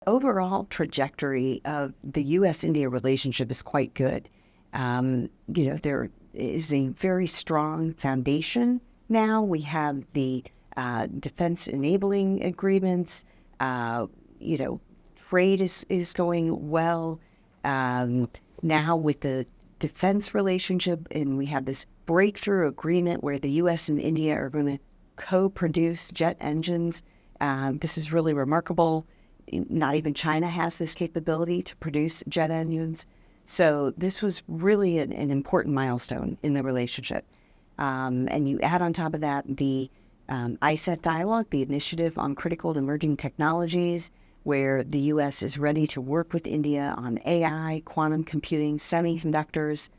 overall trajectory of the U.S.-India relationship is quite good. There is a very strong foundation now. We have the defense enabling agreements. Trade is going well. Now with the defense relationship, and we have this breakthrough agreement where the U.S. and India are going to co-produce jet engines. This is really remarkable. Not even China has this capability to produce jet engines. So this was really an important milestone in the relationship. And you add on top of that the ISET dialogue, the Initiative on Critical and Emerging Technologies, where the U.S. is ready to work with India on AI, quantum computing, semiconductors.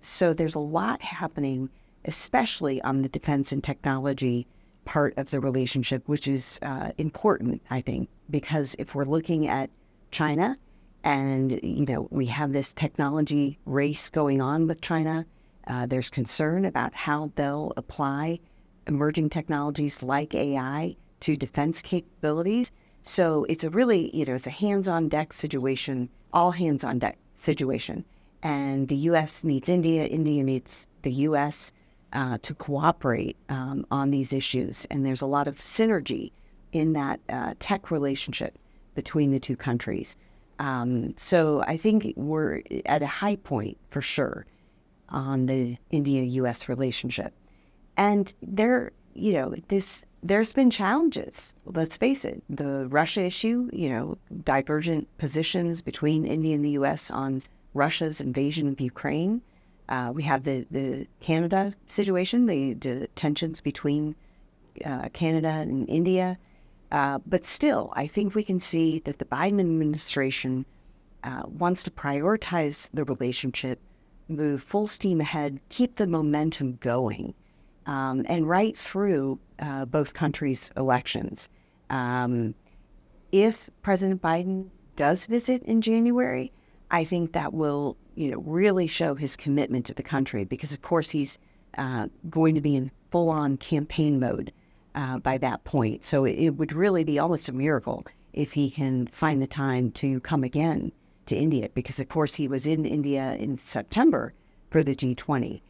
So there's a lot happening, especially on the defense and technology part of the relationship, which is important, I think, because if we're looking at China and, we have this technology race going on with China, there's concern about how they'll apply emerging technologies like AI to defense capabilities. So it's a really, it's a hands-on deck situation, all hands-on deck situation. And the U.S. needs India, India needs the U.S. To cooperate on these issues. And there's a lot of synergy in that tech relationship between the two countries. So I think we're at a high point for sure on the India-U.S. relationship. And there's been challenges, let's face it. The Russia issue, divergent positions between India and the U.S. on Russia's invasion of Ukraine. We have the Canada situation, the tensions between Canada and India. But still, I think we can see that the Biden administration wants to prioritize the relationship, move full steam ahead, keep the momentum going, and right through both countries' elections. If President Biden does visit in January, I think that will, really show his commitment to the country because, of course, he's going to be in full-on campaign mode by that point. So it would really be almost a miracle if he can find the time to come again to India because, of course, he was in India in September for the G20.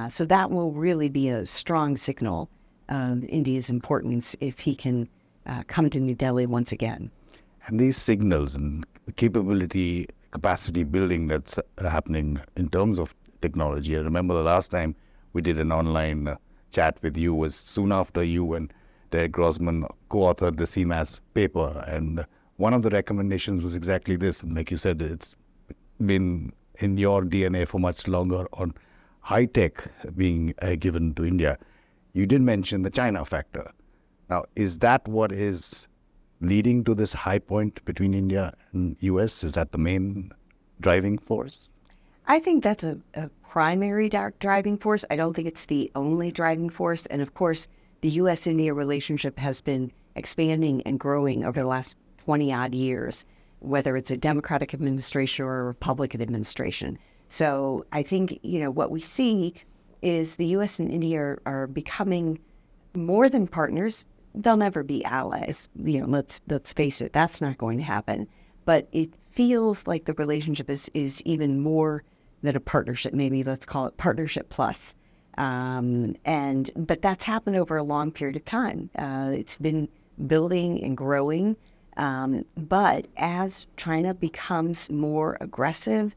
So that will really be a strong signal of India's importance if he can come to New Delhi once again. And these signals and capacity building that's happening in terms of technology. I remember the last time we did an online chat with you was soon after you and Derek Grossman co-authored the CNAS paper. And one of the recommendations was exactly this. And like you said, it's been in your DNA for much longer on high tech being given to India. You did mention the China factor. Now, is that what is leading to this high point between India and U.S.? Is that the main driving force? I think that's a primary driving force. I don't think it's the only driving force. And of course, the U.S.-India relationship has been expanding and growing over the last 20-odd years, whether it's a Democratic administration or a Republican administration. So I think, what we see is the U.S. and India are becoming more than partners. They'll never be allies. Let's face it, that's not going to happen. But it feels like the relationship is even more than a partnership. Maybe let's call it partnership plus. But that's happened over a long period of time. It's been building and growing. But as China becomes more aggressive,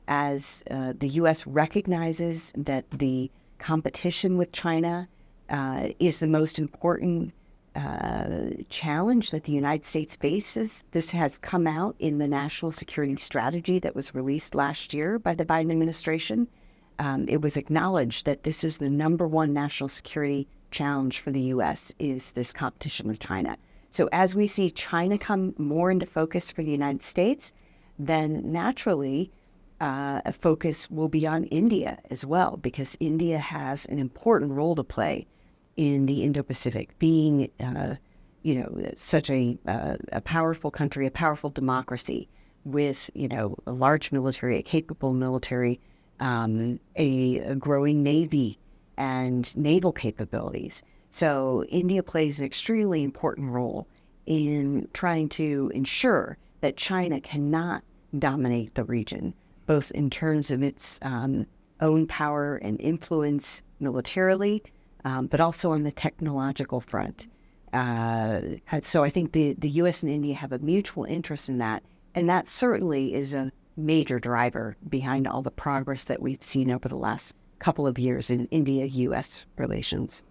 as the U.S. recognizes that the competition with China is the most important challenge that the United States faces. This has come out in the national security strategy that was released last year by the Biden administration. It was acknowledged that this is the number one national security challenge for the U.S. is this competition with China. So as we see China come more into focus for the United States, then naturally a focus will be on India as well, because India has an important role to play in the Indo-Pacific, being, such a powerful country, a powerful democracy with, a large military, a capable military, a growing navy and naval capabilities. So India plays an extremely important role in trying to ensure that China cannot dominate the region, both in terms of its own power and influence militarily, but also on the technological front. So I think the U.S. and India have a mutual interest in that, and that certainly is a major driver behind all the progress that we've seen over the last couple of years in India-U.S. relations.